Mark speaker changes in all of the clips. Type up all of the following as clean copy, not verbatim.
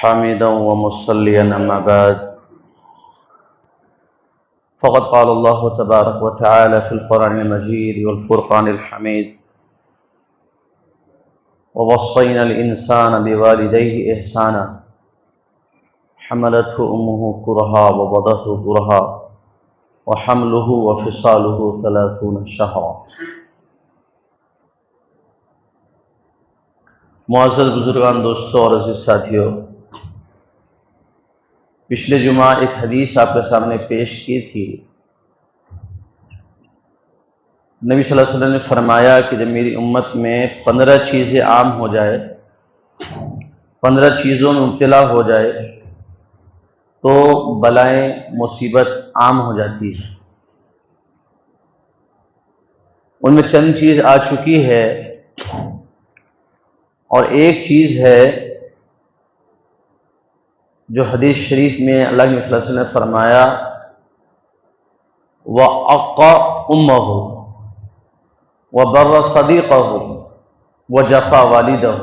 Speaker 1: حامدا ومصليا أما بعد فقد قال الله تبارك وتعالى في القرآن المجيد والفرقان الحميد ووصينا الإنسان بوالديه إحسانا حملته أمه كرها ووضعته كرها وحمله وفصاله 30 شهرا۔ معزز بزرگان، دوستوں اور عزیز ساتھیوں، پچھلے جمعہ ایک حدیث آپ کے سامنے پیش کی تھی۔ نبی صلی اللہ علیہ وسلم نے فرمایا کہ جب میری امت میں 15 چیزیں عام ہو جائے، 15 چیزوں میں مبتلا ہو جائے تو بلائیں مصیبت عام ہو جاتی ہے۔ ان میں چند چیز آ چکی ہے اور ایک چیز ہے جو حدیث شریف میں اللہ کے صلی اللہ علیہ وسلم نے فرمایا وَأَقَّ أُمَّهُ وَبَرَّ صَدِيقَهُ وَجَفَى وَالِدَهُ،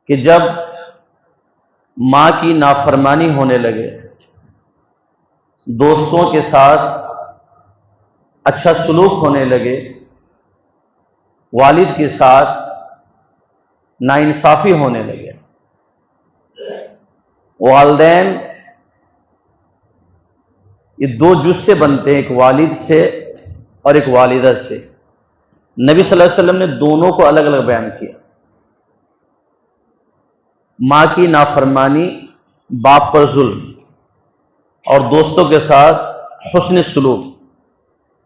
Speaker 1: کہ جب ماں کی نافرمانی ہونے لگے، دوستوں کے ساتھ اچھا سلوک ہونے لگے، والد کے ساتھ ناانصافی ہونے لگے، والدین یہ دو جز سے بنتے ہیں، ایک والد سے اور ایک والدہ سے۔ نبی صلی اللہ علیہ وسلم نے دونوں کو الگ الگ بیان کیا۔ ماں کی نافرمانی، باپ پر ظلم، اور دوستوں کے ساتھ حسن سلوک،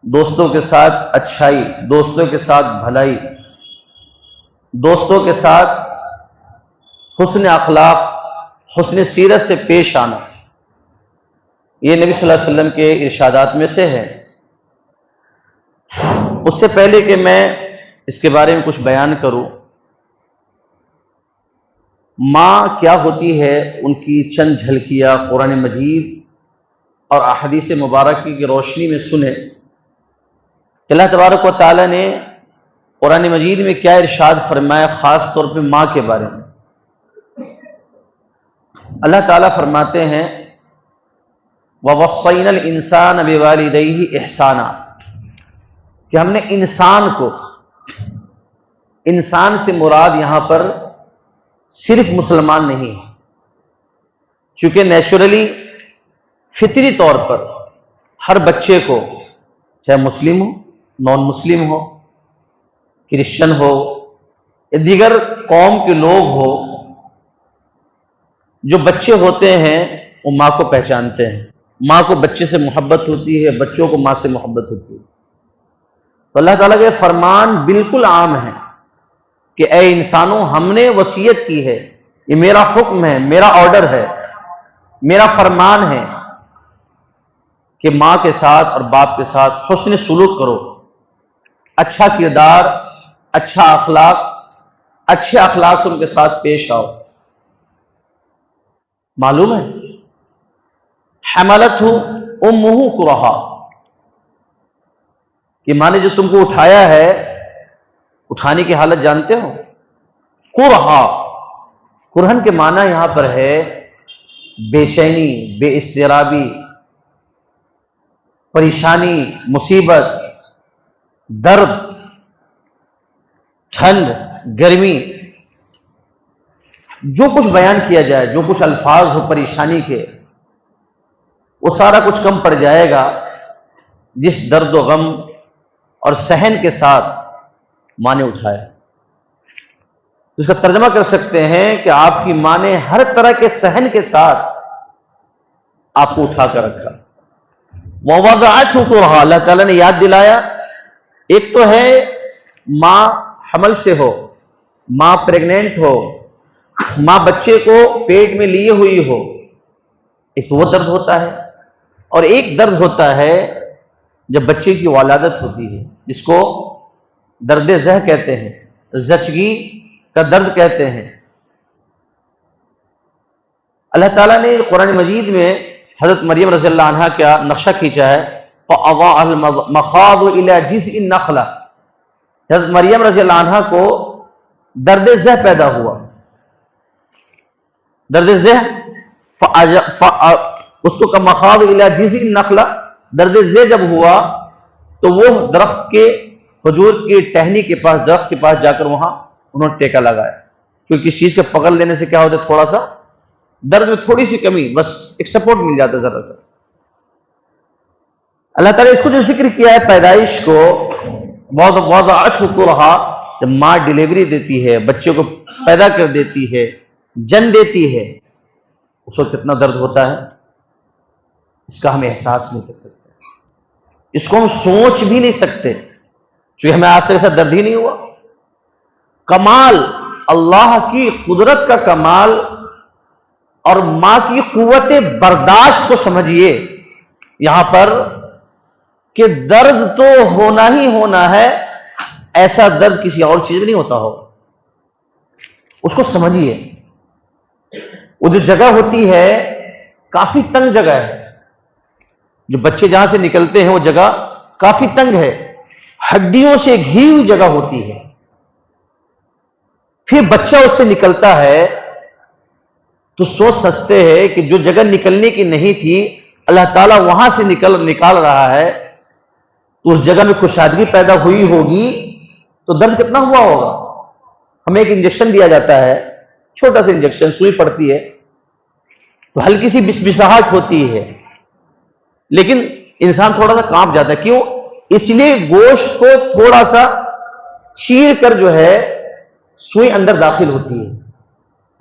Speaker 1: دوستوں کے ساتھ اچھائی، دوستوں کے ساتھ بھلائی، دوستوں کے ساتھ حسن اخلاق، حسن سیرت سے پیش آنا، یہ نبی صلی اللہ علیہ وسلم کے ارشادات میں سے ہے۔ اس سے پہلے کہ میں اس کے بارے میں کچھ بیان کروں، ماں کیا ہوتی ہے ان کی چند جھلکیاں قرآن مجید اور احادیث مبارکہ کی روشنی میں سنیں کہ اللہ تبارک و تعالیٰ نے قرآن مجید میں کیا ارشاد فرمایا، خاص طور پہ ماں کے بارے میں۔ اللہ تعالیٰ فرماتے ہیں وَوَصَّيْنَا الْإِنسَانَ بِوَالِدَيْهِ إِحْسَانًا، کہ ہم نے انسان کو، انسان سے مراد یہاں پر صرف مسلمان نہیں ہے، چونکہ نیچرلی فطری طور پر ہر بچے کو، چاہے مسلم ہو، نان مسلم ہو، کرسچن ہو یا دیگر قوم کے لوگ ہو، جو بچے ہوتے ہیں وہ ماں کو پہچانتے ہیں، ماں کو بچے سے محبت ہوتی ہے، بچوں کو ماں سے محبت ہوتی ہے۔ تو اللہ تعالیٰ کے فرمان بالکل عام ہے کہ اے انسانوں، ہم نے وصیت کی ہے، یہ میرا حکم ہے، میرا آرڈر ہے، میرا فرمان ہے کہ ماں کے ساتھ اور باپ کے ساتھ حسن سلوک کرو، اچھا کردار، اچھا اخلاق، اچھے اخلاق سے ان کے ساتھ پیش آؤ۔ معلوم ہے حملتہ امہ کرہا، کہ ماں نے جو تم کو اٹھایا ہے، اٹھانے کی حالت جانتے ہو؟ کرہا، کرہن کے معنی یہاں پر ہے بے چینی، بے اضطرابی، پریشانی، مصیبت، درد، ٹھنڈ، گرمی، جو کچھ بیان کیا جائے، جو کچھ الفاظ ہو پریشانی کے، وہ سارا کچھ کم پڑ جائے گا جس درد و غم اور سہن کے ساتھ ماں نے اٹھایا۔ اس کا ترجمہ کر سکتے ہیں کہ آپ کی ماں نے ہر طرح کے سہن کے ساتھ آپ کو اٹھا کر رکھا۔ وَوَضَعَتْهُ كُرْهًا، اللہ تعالیٰ نے یاد دلایا، ایک تو ہے ماں حمل سے ہو، ماں پریگننٹ ہو، ماں بچے کو پیٹ میں لیے ہوئی ہو، ایک تو وہ درد ہوتا ہے، اور ایک درد ہوتا ہے جب بچے کی ولادت ہوتی ہے، جس کو درد زہ کہتے ہیں، زچگی کا درد کہتے ہیں۔ اللہ تعالیٰ نے قرآن مجید میں حضرت مریم رضی اللہ عنہا کا نقشہ کھینچا ہے، فَأَضَاءَ الْمَخَاضُ إِلَى جِزْءِ النَّخْلَةِ، حضرت مریم رضی اللہ عنہا کو درد زہ پیدا ہوا، درد ذہ اس کو کمخاض الی جذع النخلہ، درد ذہ جب ہوا تو وہ درخت کے کھجور کی ٹہنی کے پاس، درخت کے پاس جا کر وہاں انہوں نے ٹیکا لگایا، کیونکہ کسی چیز کے پکڑ لینے سے کیا ہوتا ہے، تھوڑا سا درد میں تھوڑی سی کمی، بس ایک سپورٹ مل جاتا ہے ذرا سا۔ اللہ تعالیٰ اس کو جو ذکر کیا ہے پیدائش کو، وضعته کرہا، جب ماں ڈیلیوری دیتی ہے، بچے کو پیدا کر دیتی ہے، جن دیتی ہے، اس وقت کتنا درد ہوتا ہے، اس کا ہم احساس نہیں کر سکتے، اس کو ہم سوچ بھی نہیں سکتے، چونکہ ہمیں آج تک ایسا درد ہی نہیں ہوا۔ کمال اللہ کی قدرت کا کمال اور ماں کی قوت برداشت کو سمجھیے یہاں پر، کہ درد تو ہونا ہی ہونا ہے، ایسا درد کسی اور چیز میں نہیں ہوتا ہو، اس کو سمجھیے۔ وہ جو جگہ ہوتی ہے کافی تنگ جگہ ہے، جو بچے جہاں سے نکلتے ہیں وہ جگہ کافی تنگ ہے، ہڈیوں سے گھی ہوئی جگہ ہوتی ہے، پھر بچہ اس سے نکلتا ہے تو سوچ سکتے ہیں کہ جو جگہ نکلنے کی نہیں تھی اللہ تعالیٰ وہاں سے نکال رہا ہے، تو اس جگہ میں کشادگی پیدا ہوئی ہوگی تو درد کتنا ہوا ہوگا۔ ہمیں ایک انجیکشن دیا جاتا ہے، چھوٹا سا انجیکشن، سوئی پڑتی ہے تو ہلکی سی بسبساہٹ ہوتی ہے، لیکن انسان تھوڑا سا کانپ جاتا ہے، کیوں؟ اس لیے گوشت کو تھوڑا سا چیر کر جو ہے سوئی اندر داخل ہوتی ہے،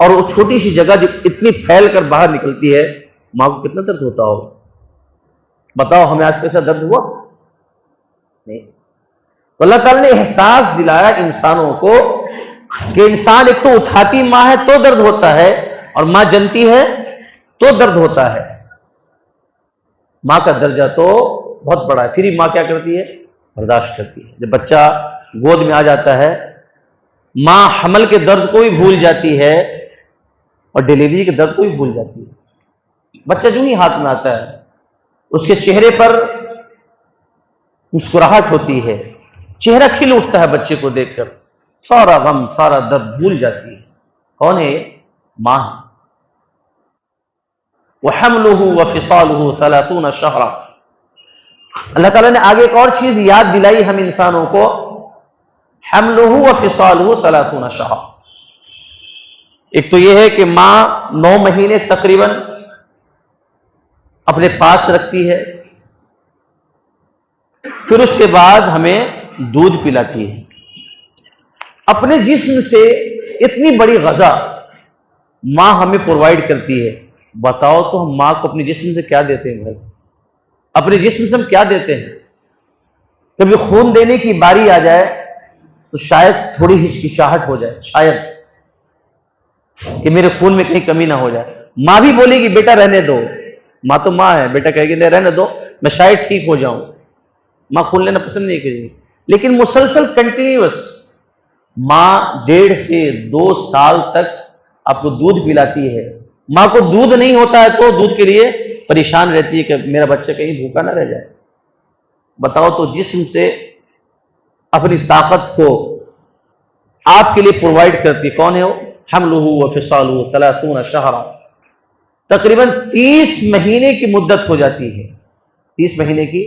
Speaker 1: اور وہ چھوٹی سی جگہ جو اتنی پھیل کر باہر نکلتی ہے، ماں کو کتنا درد ہوتا ہوگا۔ بتاؤ ہمیں آج کیسا درد ہوا؟ نہیں۔ تو اللہ تعالیٰ نے احساس دلایا انسانوں کو کہ انسان ایک تو اٹھاتی ماں ہے تو درد ہوتا ہے، اور ماں جنتی ہے تو درد ہوتا ہے۔ ماں کا درجہ تو بہت بڑا ہے، پھر ہی ماں کیا کرتی ہے؟ برداشت کرتی ہے۔ جب بچہ گود میں آ جاتا ہے، ماں حمل کے درد کو بھی بھول جاتی ہے اور ڈیلیوری کے درد کو بھی بھول جاتی ہے۔ بچہ جو ہی ہاتھ میں آتا ہے اس کے چہرے پر مسکراہٹ ہوتی ہے، چہرہ کھل اٹھتا ہے بچے کو دیکھ کر، سارا غم سارا درد بھول جاتی ہے۔ کون ہے؟ ماں۔ وَحَمْلُهُ وَفِصَالُهُ 30 شَهْرًا، اللہ تعالیٰ نے آگے ایک اور چیز یاد دلائی ہم انسانوں کو، حَمْلُهُ وَفِصَالُهُ 30 شَهْرًا۔ ایک تو یہ ہے کہ ماں 9 مہینے تقریباً اپنے پاس رکھتی ہے، پھر اس کے بعد ہمیں دودھ پلاتی ہے، اپنے جسم سے اتنی بڑی غذا ماں ہمیں پرووائڈ کرتی ہے۔ بتاؤ تو ہم ماں کو اپنے جسم سے کیا دیتے ہیں بھائی؟ اپنے جسم سے ہم کیا دیتے ہیں؟ کبھی خون دینے کی باری آ جائے تو شاید تھوڑی ہچکچاہٹ ہو جائے، شاید کہ میرے خون میں کہیں کمی نہ ہو جائے، ماں بھی بولے گی بیٹا رہنے دو، ماں تو ماں ہے، بیٹا کہے گی نہیں رہنے دو میں شاید ٹھیک ہو جاؤں، ماں خون لینا پسند نہیں کرے گی۔ لیکن مسلسل کنٹینیوس ماں 1.5 سے 2 سال تک آپ کو دودھ پلاتی ہے۔ ماں کو دودھ نہیں ہوتا ہے تو دودھ کے لیے پریشان رہتی ہے کہ میرا بچہ کہیں بھوکا نہ رہ جائے۔ بتاؤ تو جسم سے اپنی طاقت کو آپ کے لیے پرووائڈ کرتی کون ہے وہ؟ حملہ وفصالہ 30 شہرا، تقریباً 30 مہینے کی مدت ہو جاتی ہے، 30 مہینے کی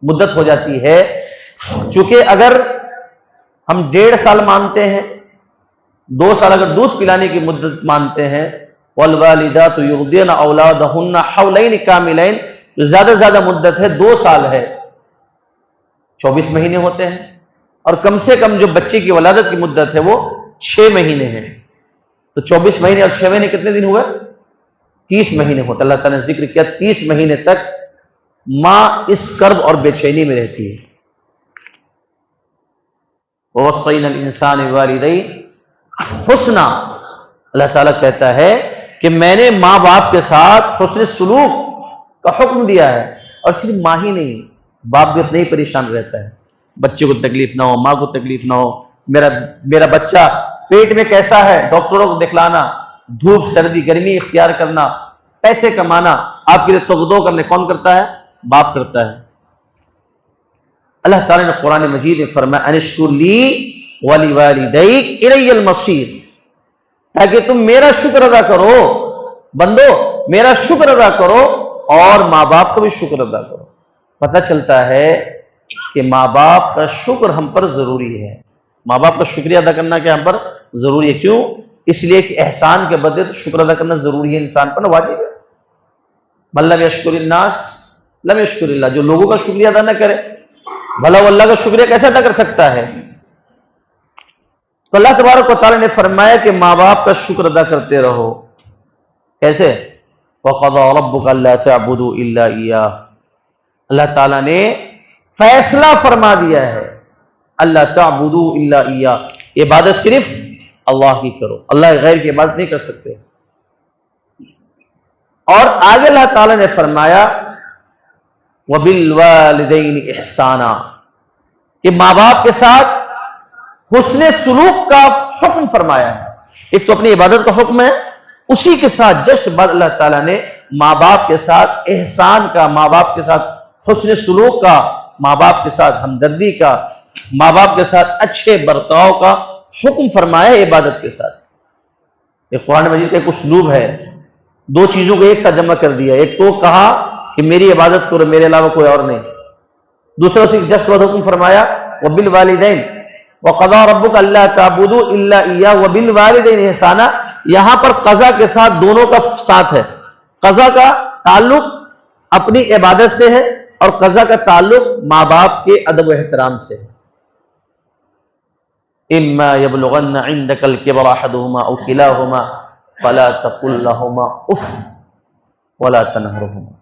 Speaker 1: مدت ہو جاتی ہے۔ چونکہ اگر ہم 1.5 سال مانتے ہیں، 2 سال اگر دودھ پلانے کی مدت مانتے ہیں، والوالدات یرضعن اولادہن حولین کاملین، جو زیادہ زیادہ مدت ہے 2 سال ہے، 24 مہینے ہوتے ہیں، اور کم سے کم جو بچے کی ولادت کی مدت ہے وہ 6 مہینے ہے، تو 24 مہینے اور 6 مہینے کتنے دن ہوئے؟ 30 مہینے ہوتے۔ اللہ تعالیٰ نے ذکر کیا 30 مہینے تک ماں اس کرب اور بے چینی میں رہتی ہے۔ وَوَصَّيْنَا الْإِنسَانَ بِوَالِدَيْهِ حُسْنًا، اللہ تعالیٰ کہتا ہے کہ میں نے ماں باپ کے ساتھ حسن سلوک کا حکم دیا ہے، اور صرف ماں ہی نہیں، باپ بھی اتنا ہی پریشان رہتا ہے، بچے کو تکلیف نہ ہو، ماں کو تکلیف نہ ہو، میرا بچہ پیٹ میں کیسا ہے ڈاکٹروں کو دکھلانا، دھوپ سردی گرمی اختیار کرنا، پیسے کمانا، آپ کے لیے تغدو کرنے کون کرتا ہے؟ باپ کرتا ہے۔ اللہ تعالیٰ نے قرآن مجید میں فرمایا ان اشکر لی ولی والدیک الی المصیر، تاکہ تم میرا شکر ادا کرو بندو میرا شکر ادا کرو اور ماں باپ کا بھی شکر ادا کرو۔ پتہ چلتا ہے کہ ماں باپ کا شکر ہم پر ضروری ہے، ماں باپ کا شکریہ ادا کرنا کیا ہم پر ضروری ہے۔ کیوں؟ اس لیے کہ احسان کے بدلے تو شکر ادا کرنا ضروری ہے، انسان پر واجب ہے۔ من لم یشکر الناس لم یشکر اللہ، جو لوگوں کا شکریہ ادا نہ کرے بھلا وہ اللہ کا شکریہ کیسے ادا کر سکتا ہے؟ تو اللہ تبارک و تعالیٰ نے فرمایا کہ ماں باپ کا شکر ادا کرتے رہو۔ کیسے؟ وَقَضَىٰ رَبُّكَ أَلَّا تَعْبُدُوا إِلَّا إِيَّاهُ، اللہ تعالیٰ نے فیصلہ فرما دیا ہے اللہ تعبدوا الا إِيَّاهُ، عبادت صرف اللہ کی کرو، اللہ غیر کی عبادت نہیں کر سکتے۔ اور آگے اللہ تعالیٰ نے فرمایا وَبِالْوَالِدَيْنِ إِحْسَانًا، کہ ماں باپ کے ساتھ حسن سلوک کا حکم فرمایا ہے۔ ایک تو اپنی عبادت کا حکم ہے، اسی کے ساتھ جسٹ بعد اللہ تعالیٰ نے ماں باپ کے ساتھ احسان کا، ماں باپ کے ساتھ حسن سلوک کا، ماں باپ کے ساتھ ہمدردی کا، ماں باپ کے ساتھ اچھے برتاؤ کا حکم فرمایا ہے عبادت کے ساتھ۔ یہ قرآن مجید کا ایک اسلوب ہے، دو چیزوں کو ایک ساتھ جمع کر دیا۔ ایک تو کہا کہ میری عبادت کرو، میرے علاوہ کوئی اور نہیں، دوسرا اسی جسٹ بعد حکم فرمایا وبالوالدین وَقَضَىٰ رَبُّكَ أَلَّا تَعْبُدُوا إِلَّا إِيَّاهُ وَبِالْوَالِدَيْنِ إِحْسَانًا، یہاں پر قضا کے ساتھ دونوں کا ساتھ ہے۔ قضا کا تعلق اپنی عبادت سے ہے اور قضا کا تعلق ماں باپ کے ادب و احترام سے ہے۔ إِمَّا يَبْلُغَنَّ عِندَكَ الْكِبَرَ أَحَدُهُمَا أَوْ كِلَاهُمَا فَلَا تَقُل لَّهُمَا أُفٍّ وَلَا تَنْهَرْهُمَا۔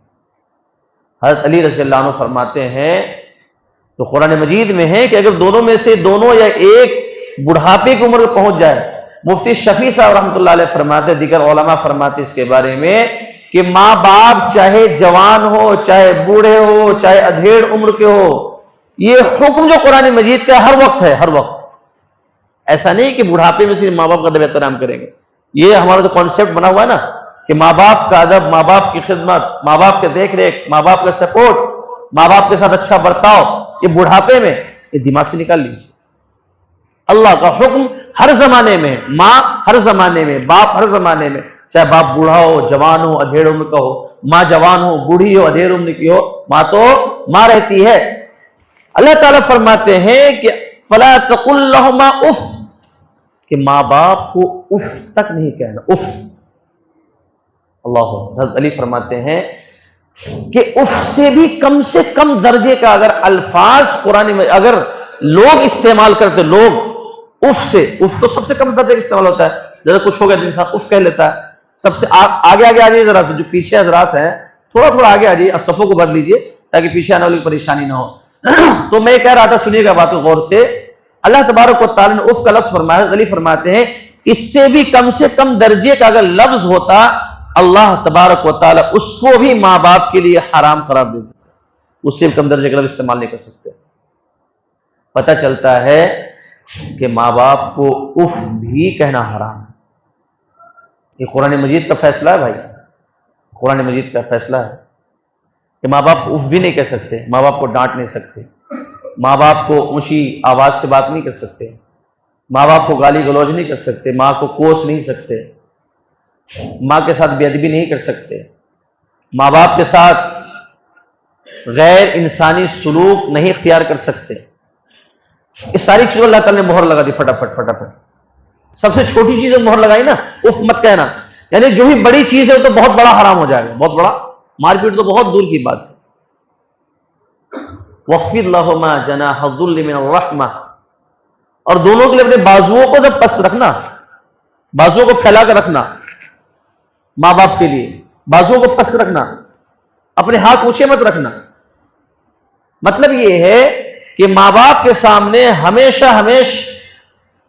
Speaker 1: حضرت علی رضی اللہ عنہ فرماتے ہیں تو قرآن مجید میں ہے کہ اگر دونوں میں سے دونوں یا ایک بڑھاپے کی عمر پہنچ جائے، مفتی شفیع صاحب رحمۃ اللہ علیہ فرماتے، دیگر علماء فرماتے اس کے بارے میں کہ ماں باپ چاہے جوان ہو، چاہے بوڑھے ہو، چاہے ادھیڑ عمر کے ہو، یہ حکم جو قرآن مجید کا ہر وقت ہے، ہر وقت۔ ایسا نہیں کہ بڑھاپے میں صرف ماں باپ کا ادب احترام کریں گے، یہ ہمارا جو کانسیپٹ بنا ہوا ہے نا کہ ماں باپ کا ادب، ماں باپ کی خدمت، ماں باپ کے دیکھ ریکھ، ماں باپ کا سپورٹ، ماں باپ کے ساتھ اچھا برتاؤ، یہ بڑھاپے میں یہ دماغ سے نکال لیجیے۔ اللہ کا حکم ہر زمانے میں، ماں ہر زمانے میں، باپ ہر زمانے میں، چاہے باپ بوڑھا ہو، جوان ہو، ادھیڑ عمر کا ہو، ماں جوان ہو، بوڑھی ہو، ادھیڑ عمر کی ہو، ماں تو ماں رہتی ہے۔ اللہ تعالیٰ فرماتے ہیں کہ فَلَا تَقُل لَّهُمَا اُفٍّ، کہ ماں باپ کو اف تک نہیں کہنا، اف۔ اللہ حضرت علی فرماتے ہیں کہ اف سے بھی کم درجے کا اگر الفاظ قرآن میں اگر لوگ استعمال کرتے، لوگ اف سے، اف تو سب سے کم درجے کا استعمال ہوتا ہے، ذرا کچھ ہو گیا انسان اف کہہ لیتا ہے۔ سب سے آگے آ جائیے ذرا سے، جو پیچھے حضرات ہیں تھوڑا آگے آ جائیے، صفوں کو بھر لیجیے تاکہ پیچھے آنے والی پریشانی نہ ہو۔ تو میں کہہ رہا تھا، سنیے گا بات غور سے، اللہ تبارک و تعالیٰ نے اف کا لفظ فرمایا، علی فرماتے ہیں اس سے بھی کم درجے کا اگر لفظ ہوتا اللہ تبارک و تعالیٰ اس کو بھی ماں باپ کے لیے حرام قرار دے دیتا، اس سے کم درجے کا لفظ استعمال نہیں کر سکتے۔ پتہ چلتا ہے کہ ماں باپ کو اف بھی کہنا حرام ہے۔ یہ قرآن مجید کا فیصلہ ہے بھائی، قرآن مجید کا فیصلہ ہے کہ ماں باپ کو اف بھی نہیں کہہ سکتے، ماں باپ کو ڈانٹ نہیں سکتے، ماں باپ کو اونچی آواز سے بات نہیں کر سکتے، ماں باپ کو گالی گلوچ نہیں کر سکتے، ماں کو کوس نہیں سکتے، ماں کے ساتھ بے ادبی نہیں کر سکتے، ماں باپ کے ساتھ غیر انسانی سلوک نہیں اختیار کر سکتے۔ یہ ساری چیزوں اللہ تعالیٰ نے مہر لگا دی فٹافٹ۔ سب سے چھوٹی چیز مہر لگائی نا، اف مت کہنا، یعنی جو بھی بڑی چیز ہے وہ تو بہت بڑا حرام ہو جائے گا، بہت بڑا، مار پیٹ تو بہت دور کی بات ہے۔ وَخْفِضْ لَهُمَا جَنَاحَ الذُّلِّ مِنَ الرَّحْمَةِ، اور دونوں کے لیے اپنے بازوؤں کو جب پست رکھنا، بازوؤں کو پھیلا کر رکھنا، ماں باپ کے لیے بازوؤں کو پست رکھنا، اپنے ہاتھ اونچے مت رکھنا۔ مطلب یہ ہے کہ ماں باپ کے سامنے ہمیشہ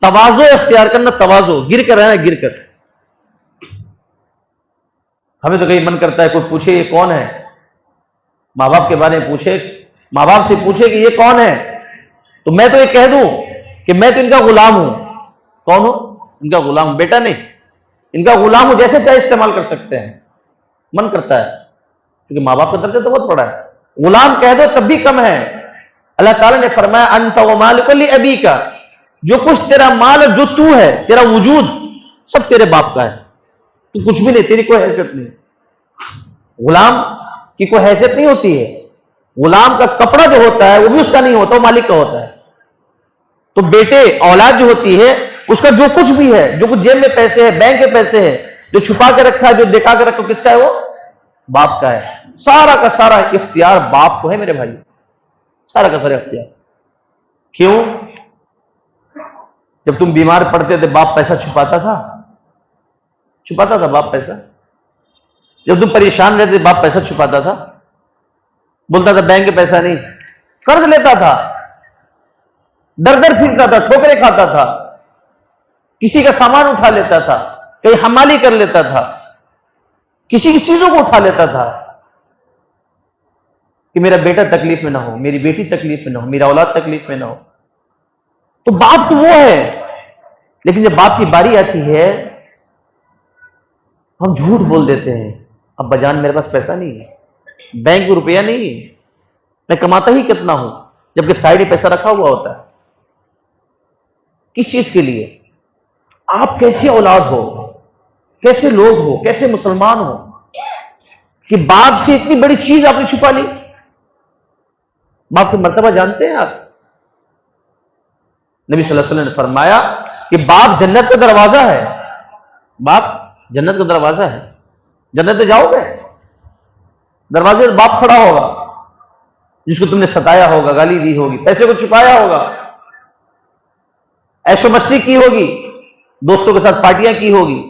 Speaker 1: تواضع اختیار کرنا، تواضع، گر کر رہنا، گر کر۔ ہمیں تو کہیں من کرتا ہے کوئی پوچھے یہ کون ہے، ماں باپ کے بارے میں پوچھے، ماں باپ سے پوچھے کہ یہ کون ہے، تو میں تو یہ کہہ دوں کہ میں تو ان کا غلام ہوں۔ کون ہوں؟ ان کا غلام، بیٹا نہیں، ان کا غلام ہوں، جیسے چاہے استعمال کر سکتے ہیں، من کرتا ہے، کیونکہ ماں باپ کا درجہ تو بہت بڑا ہے۔ غلام کہہ دو تب بھی کم ہے۔ اللہ تعالیٰ نے فرمایا انت ومالک لابیک، جو کچھ تیرا مال جو تو ہے، تیرا وجود سب تیرے باپ کا ہے۔ تو کچھ بھی نہیں، تیری کوئی حیثیت نہیں. غلام کی کوئی حیثیت نہیں ہوتی ہے. غلام کا کپڑا جو ہوتا ہے وہ بھی اس کا نہیں ہوتا، وہ مالک کا ہوتا ہے. تو بیٹے اولاد جو ہوتی ہے اس کا جو کچھ بھی ہے، جو کچھ جیب میں پیسے ہے، بینک کے پیسے ہے، جو چھپا کے رکھا ہے، جو دکھا کے رکھا، کس کا ہے؟ وہ باپ کا ہے. سارا کا سارا اختیار باپ کو ہے میرے بھائی، سارا کا سارا اختیار. کیوں؟ جب تم بیمار پڑتے تھے باپ پیسہ چھپاتا تھا باپ پیسہ. جب تم پریشان رہتے باپ پیسہ چھپاتا تھا، بولتا تھا بینک کے پیسہ نہیں، قرض لیتا تھا، در در پھرتا تھا، ٹھوکریں کھاتا تھا، کسی کا سامان اٹھا لیتا تھا، کہیں حمالی کر لیتا تھا، کسی کی چیزوں کو اٹھا لیتا تھا کہ میرا بیٹا تکلیف میں نہ ہو، میری بیٹی تکلیف میں نہ ہو، میرا اولاد تکلیف میں نہ ہو. تو باپ تو وہ ہے. لیکن جب باپ کی باری آتی ہے ہم جھوٹ بول دیتے ہیں، ابا جان میرے پاس پیسہ نہیں ہے، بینک میں روپیہ نہیں ہے، میں کماتا ہی کتنا ہوں، جبکہ سائڈ میں پیسہ رکھا ہوا ہوتا ہے. کس چیز کے لیے؟ آپ کیسے اولاد ہو، کیسے لوگ ہو، کیسے مسلمان ہو کہ باپ سے اتنی بڑی چیز آپ نے چھپا لی. باپ کی مرتبہ جانتے ہیں آپ؟ نبی صلی اللہ علیہ وسلم نے فرمایا کہ باپ جنت کا دروازہ ہے. باپ جنت کا دروازہ ہے. جنت میں جاؤ گے، دروازے سے باپ کھڑا ہوگا، جس کو تم نے ستایا ہوگا، گالی دی ہوگی، پیسے کو چھپایا ہوگا، عیش و مستی کی ہوگی، دوستوں کے ساتھ پارٹیاں کی ہوگی.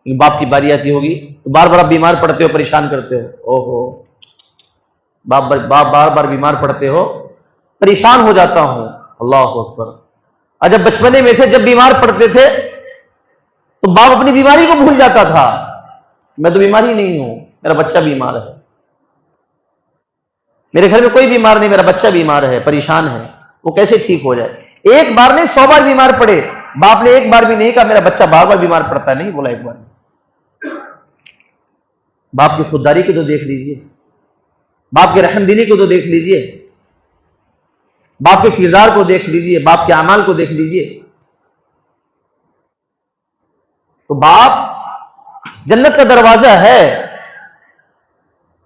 Speaker 1: باپ کی باری آتی ہوگی تو بار بار بیمار پڑتے ہو، پریشان کرتے ہو. اوہو، باپ بار بار بیمار پڑتے ہو، پریشان ہو جاتا ہوں. اللہ اکبر. اور جب بچپنے میں تھے، جب بیمار پڑتے تھے تو باپ اپنی بیماری کو بھول جاتا تھا. میں تو بیمار ہی نہیں ہوں، میرا بچہ بیمار ہے، میرے گھر میں کوئی بیمار نہیں، میرا بچہ بیمار ہے، پریشان ہے، وہ کیسے ٹھیک ہو جائے. ایک بار نہیں 100 بار بیمار پڑے، باپ نے ایک بار بھی نہیں کہا میرا بچہ بار بار بیمار پڑتا ہے، نہیں بولا ایک بار. باپ کی خودداری کو تو دیکھ لیجئے، باپ کی رحم دلی کو تو دیکھ لیجئے، باپ کے کردار کو دیکھ لیجئے، باپ کے اعمال کو دیکھ لیجئے. تو باپ جنت کا دروازہ ہے.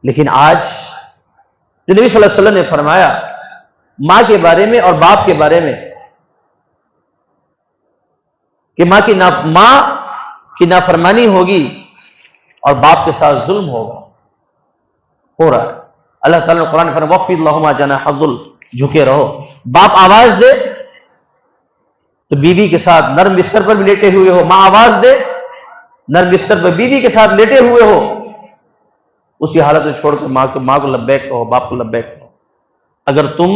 Speaker 1: لیکن آج جو نبی صلی اللہ علیہ وسلم نے فرمایا ماں کے بارے میں اور باپ کے بارے میں کہ ماں کی نافرمانی ہوگی اور باپ کے ساتھ ظلم ہوگا، ہو رہا ہے. اللہ تعالیٰ نے قرآن میں فرمایا وَخْفِضْ لَهُمَا جَنَاحَ الذُّلِّ، جھکے رہو. باپ آواز دے تو بیوی کے ساتھ نرم بستر پر بھی لیٹے ہوئے ہو، ماں آواز دے نرم بستر پر بیوی کے ساتھ لیٹے ہوئے ہو، اسی حالت میں چھوڑ کر ماں کو لبیک کہو، باپ کو لبیک کہو، اگر تم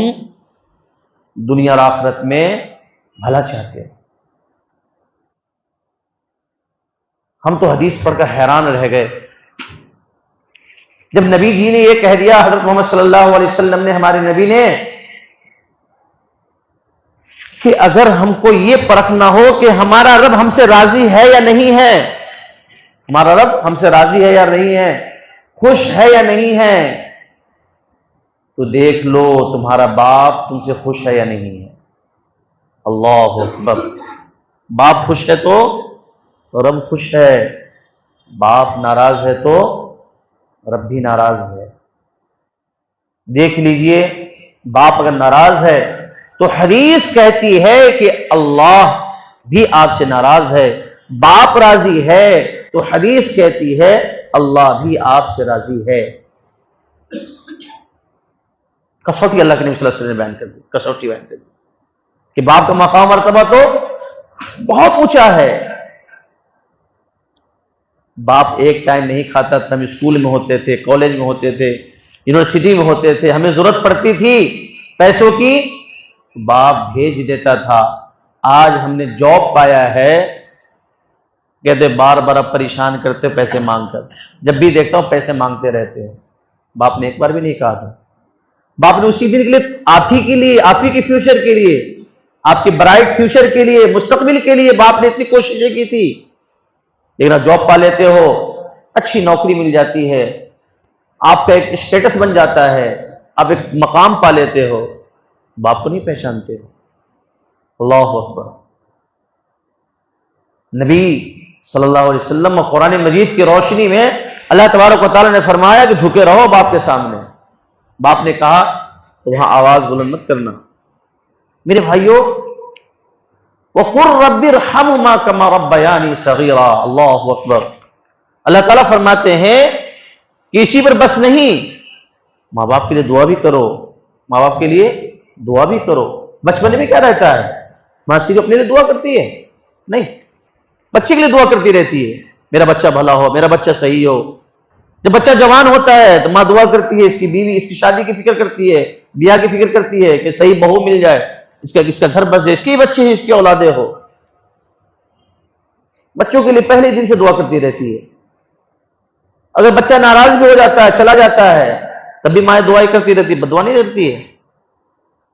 Speaker 1: دنیا اور آخرت میں بھلا چاہتے ہو. ہم تو حدیث پڑھ کر حیران رہ گئے جب نبی جی نے یہ کہہ دیا، حضرت محمد صلی اللہ علیہ وسلم نے، ہمارے نبی نے، کہ اگر ہم کو یہ پرکھنا ہو کہ ہمارا رب ہم سے راضی ہے یا نہیں ہے، ہمارا رب ہم سے راضی ہے یا نہیں ہے، خوش ہے یا نہیں ہے، تو دیکھ لو تمہارا باپ تم سے خوش ہے یا نہیں ہے. اللہ اکبر. باپ خوش ہے تو رب خوش ہے، باپ ناراض ہے تو رب بھی ناراض ہے. دیکھ لیجئے، باپ اگر ناراض ہے تو حدیث کہتی ہے کہ اللہ بھی آپ سے ناراض ہے. باپ راضی ہے تو حدیث کہتی ہے اللہ بھی آپ سے راضی ہے. کسوٹی اللہ کے نبی صلی اللہ علیہ وسلم نے بیان کر دی، کسوٹی بیان کر دی کہ باپ کا مقام مرتبہ تو بہت اونچا ہے. باپ ایک ٹائم نہیں کھاتا تھا، ہم اسکول میں ہوتے تھے، کالج میں ہوتے تھے، یونیورسٹی میں ہوتے تھے، ہمیں ضرورت پڑتی تھی پیسوں کی، باپ بھیج دیتا تھا. آج ہم نے جاب پایا ہے، کہتے بار بار اب پریشان کرتے پیسے مانگ کر، جب بھی دیکھتا ہوں پیسے مانگتے رہتے ہیں. باپ نے ایک بار بھی نہیں کہا تھا. باپ نے اسی دن کے لیے، آپ ہی کے لیے، آپ ہی کے فیوچر کے لیے، آپ کے برائٹ فیوچر کے لیے، مستقبل کے لیے باپ نے اتنی کوششیں کی تھی. لیکن آپ جاب پا لیتے ہو، اچھی نوکری مل جاتی ہے، آپ کا ایک اسٹیٹس بن جاتا ہے، آپ ایک مقام پا لیتے ہو، باپ کو نہیں پہچانتے ہو. اللہ اکبر. نبی صلی اللہ علیہ وسلم اور قرآن مجید کی روشنی میں اللہ تبارک و تعالیٰ نے فرمایا کہ جھکے رہو باپ کے سامنے. باپ نے کہا تو وہاں آواز بلند مت کرنا. میرے بھائیوں، وَقُلْ رَبِّ ارْحَمْهُمَا كَمَا رَبَّيَانِي صَغِيرًا. اللہ اکبر. اللہ تعالیٰ فرماتے ہیں کہ اسی پر بس نہیں، ماں باپ کے لیے دعا بھی کرو. ماں باپ کے لیے دعا بھی کرو. بچپن میں کیا رہتا ہے؟ ماں صرف اپنے لیے دعا کرتی ہے؟ نہیں، بچے کے لیے دعا کرتی رہتی ہے، میرا بچہ بھلا ہو، میرا بچہ صحیح ہو. جب بچہ جوان ہوتا ہے تو ماں دعا کرتی ہے، اس کی بیوی، اس کی شادی کی فکر کرتی ہے، بیاہ کی فکر کرتی ہے کہ صحیح بہو مل جائے، اس کا گھر بس جائے، اس کی بچے ہیں، اس کی اولادیں ہو. بچوں کے لیے پہلے دن سے دعا کرتی رہتی ہے. اگر بچہ ناراض بھی ہو جاتا ہے، چلا جاتا ہے، تب بھی ماں دعائیں کرتی رہتی ہے، بدعا نہیں کرتی ہے.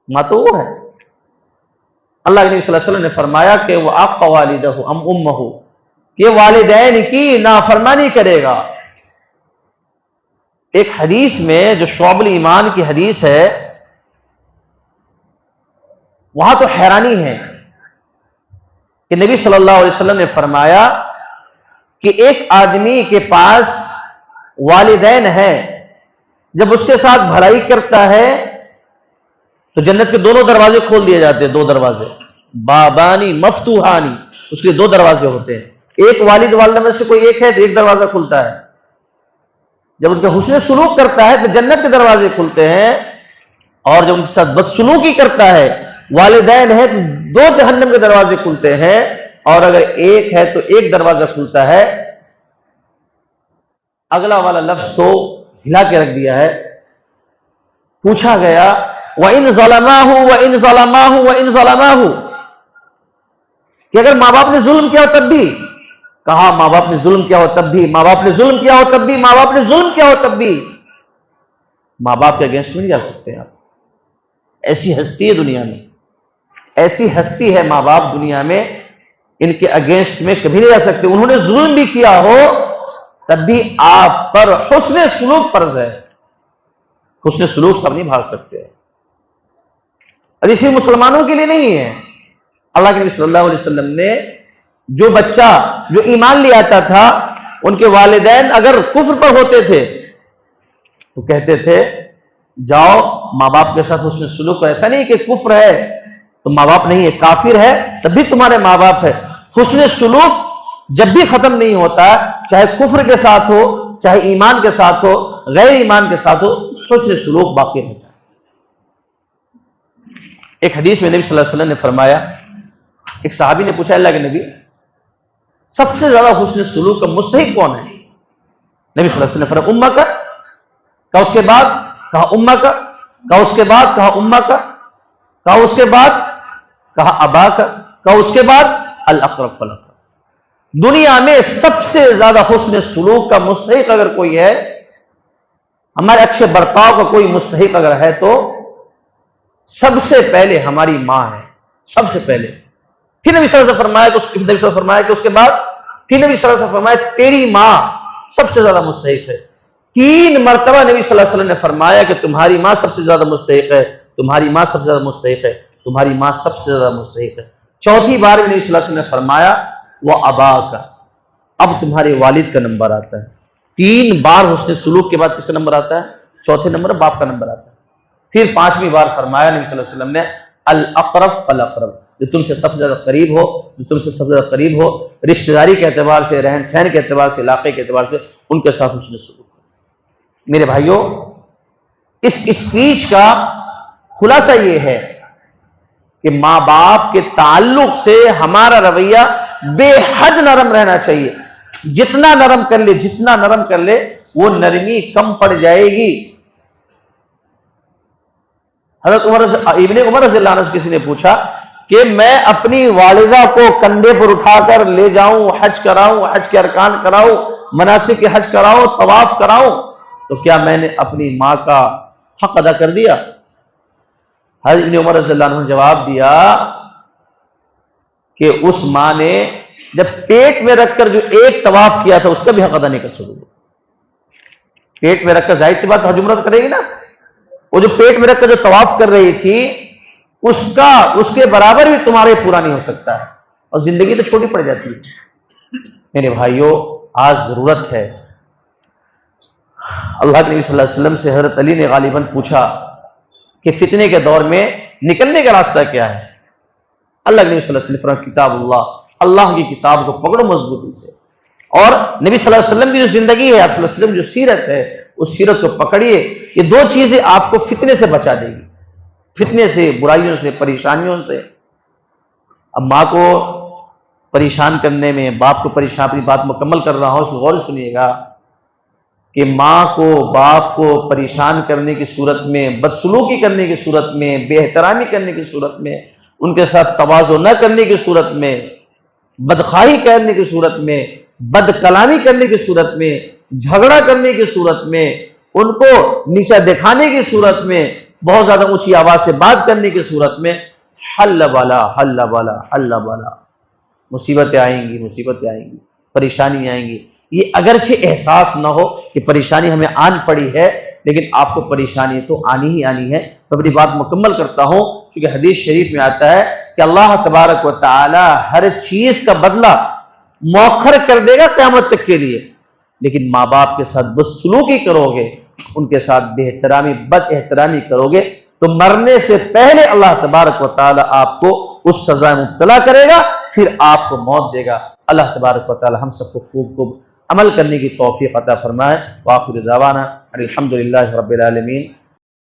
Speaker 1: ماں تو وہ ہے. اللہ کے نبی صلی اللہ علیہ وسلم نے فرمایا کہ وہ آپ کا والدہ ام امہ، کہ والدین کی نافرمانی کرے گا. ایک حدیث میں جو شعب الایمان کی حدیث ہے، وہاں تو حیرانی ہے کہ نبی صلی اللہ علیہ وسلم نے فرمایا کہ ایک آدمی کے پاس والدین ہیں، جب اس کے ساتھ بھلائی کرتا ہے تو جنت کے دونوں دروازے کھول دیے جاتے ہیں. 2 دروازے، بابانی مفتوحانی، اس کے 2 دروازے ہوتے ہیں. ایک والد والدہ میں سے کوئی ایک ہے تو ایک دروازہ کھلتا ہے. جب ان کے حسن سلوک کرتا ہے تو جنت کے دروازے کھلتے ہیں، اور جب ان کے ساتھ بدسلوکی کرتا ہے، والدین ہے تو 2 جہنم کے دروازے کھلتے ہیں، اور اگر ایک ہے تو ایک دروازہ کھلتا ہے. اگلا والا لفظ تو ہلا کے رکھ دیا ہے. پوچھا گیا وَإِنْ ظَلَمَاهُ وَإِنْ ظَلَمَاهُ وَإِنْ ظَلَمَاهُ، کہ اگر ماں باپ نے ظلم کیا ہو تب بھی. کہا ماں باپ نے ظلم کیا ہو تب بھی، ماں باپ نے ظلم کیا ہو تب بھی، ماں باپ نے ظلم کیا ہو تب بھی. ماں باپ کے اگینسٹ نہیں جا سکتے آپ. ایسی ہستی ہے دنیا میں، ایسی ہستی ہے ماں باپ دنیا میں، ان کے اگینسٹ میں کبھی نہیں جا سکتے. انہوں نے ظلم بھی کیا ہو تب بھی آپ پر حسن سلوک فرض ہے. حسن سلوک سب نہیں بھاگ سکتے، اور اسی مسلمانوں کے لیے نہیں ہے. اللہ کے نبی صلی اللہ علیہ وسلم نے جو بچہ جو ایمان لے آتا تھا، ان کے والدین اگر کفر پر ہوتے تھے تو کہتے تھے جاؤ ماں باپ کے ساتھ حسن سلوک. ایسا نہیں کہ کفر ہے تو ماں باپ نہیں ہے، کافر ہے تب بھی تمہارے ماں باپ ہے. حسن سلوک جب بھی ختم نہیں ہوتا، چاہے کفر کے ساتھ ہو، چاہے ایمان کے ساتھ ہو، غیر ایمان کے ساتھ ہو، حسن سلوک باقی رہتا ہے. ایک حدیث میں نبی صلی اللہ علیہ وسلم نے فرمایا، ایک صحابی نے پوچھا اللہ کے نبی سب سے زیادہ حسن سلوک کا مستحق کون ہے؟ نبی صلی اللہ علیہ وسلم نے فرمایا امہ کا. کہا اس کے بعد؟ کہا امہ کا. کہا اس کے بعد؟ کہا امہ کا. کہا اس کے بعد؟ کہا ابا کا. کہا اس کے بعد الاقرب فالاقرب. دنیا میں سب سے زیادہ حسن سلوک کا مستحق اگر کوئی ہے، ہمارے اچھے برتاؤ کا کوئی مستحق اگر ہے، تو سب سے پہلے ہماری ماں ہے، سب سے پہلے. پھر نبی صلی اللہ علیہ وسلم فرمایا کہ اس کے بعد پھر نبی صلی اللہ علیہ وسلم فرمایا تیری ماں سب سے زیادہ مستحق ہے. 3 مرتبہ نبی صلی اللہ علیہ وسلم نے فرمایا کہ تمہاری ماں سب سے زیادہ مستحق ہے، تمہاری ماں سب سے زیادہ مستحق ہے، تمہاری ماں سب سے زیادہ مستحق ہے. 4تھی بار نبی صلی اللہ علیہ وسلم نے فرمایا وہ ابا کا. اب تمہارے والد کا نمبر آتا ہے. 3 بار حسن سلوک کے بعد کس کا نمبر آتا ہے؟ 4تھے نمبر باپ کا نمبر آتا ہے. پھر 5ویں بار فرمایا نبی صلی اللہ علیہ وسلم نے الاقرب فالاقرب، جو تم سے سب سے زیادہ قریب ہو، جو تم سے سب سے زیادہ قریب ہو، رشتہ داری کے اعتبار سے، رہن سہن کے اعتبار سے، علاقے کے اعتبار سے، ان کے ساتھ حسن سلوک. میرے بھائیوں، اس اسپیچ کا خلاصہ یہ ہے کہ ماں باپ کے تعلق سے ہمارا رویہ بے حد نرم رہنا چاہیے. جتنا نرم کر لے، جتنا نرم کر لے، وہ نرمی کم پڑ جائے گی. حضرت ابن عمر رضی اللہ عنہ سے کسی نے پوچھا کہ میں اپنی والدہ کو کندھے پر اٹھا کر لے جاؤں، حج کراؤں، حج کے ارکان کراؤں، مناسک کے حج کراؤں، طواف کراؤں، تو کیا میں نے اپنی ماں کا حق ادا کر دیا؟ حضرت ابن عمر رضی اللہ عنہ نے جواب دیا کہ اس ماں نے جب پیٹ میں رکھ کر جو ایک طواف کیا تھا اس کا بھی حق ادا نہیں کر سکوں. پیٹ میں رکھ کر ظاہر سی بات حج عمرہ کرے گی نا. وہ جو پیٹ میں رکھ کر جو طواف کر رہی تھی اس کے برابر بھی تمہارے پورا نہیں ہو سکتا ہے. اور زندگی تو چھوٹی پڑ جاتی ہے. میرے بھائیوں آج ضرورت ہے. اللہ کے نبی صلی اللہ علیہ وسلم سے حضرت علی نے غالباً پوچھا کہ فتنے کے دور میں نکلنے کا راستہ کیا ہے؟ اللہ کے نبی صلی اللہ علیہ وسلم فرمایا کتاب اللہ کی کتاب کو پکڑو مضبوطی سے، اور نبی صلی اللہ علیہ وسلم کی جو زندگی ہے، آپ صلی اللہ علیہ وسلم جو سیرت ہے، اس سیرت کو پکڑیے. یہ دو چیزیں آپ کو فتنے سے بچا دے گی، فتنے سے، برائیوں سے، پریشانیوں سے. اب ماں کو پریشان کرنے میں، باپ کو پریشان، اپنی بات مکمل کر رہا ہوں، اس کو غور سے سنیے گا کہ ماں کو باپ کو پریشان کرنے کی صورت میں، بدسلوکی کرنے کی صورت میں، بے احترامی کرنے کی صورت میں، ان کے ساتھ تواضع نہ کرنے کی صورت میں، بدخواہی کرنے کی صورت میں، بد کلامی کرنے کی صورت میں، جھگڑا کرنے کی صورت میں، ان کو نیچا دکھانے کی صورت میں، بہت زیادہ اونچی آواز سے بات کرنے کی صورت میں حل والا مصیبتیں آئیں گی، پریشانی آئیں گی. یہ اگرچہ احساس نہ ہو کہ پریشانی ہمیں آن پڑی ہے، لیکن آپ کو پریشانی تو آنی ہی آنی ہے. میں اپنی بات مکمل کرتا ہوں، کیونکہ حدیث شریف میں آتا ہے کہ اللہ تبارک و تعالی ہر چیز کا بدلہ مؤخر کر دے گا قیامت تک کے لیے. لیکن ماں باپ کے ساتھ بدسلوکی کرو گے، ان کے ساتھ بد احترامی کرو گے، تو مرنے سے پہلے اللہ تبارک و تعالی آپ کو اس سزا میں مبتلا کرے گا، پھر آپ کو موت دے گا. اللہ تبارک و تعالی ہم سب کو خوب عمل کرنے کی توفیق عطا فرمائے. وآخر دعوانا الحمدللہ رب العالمین.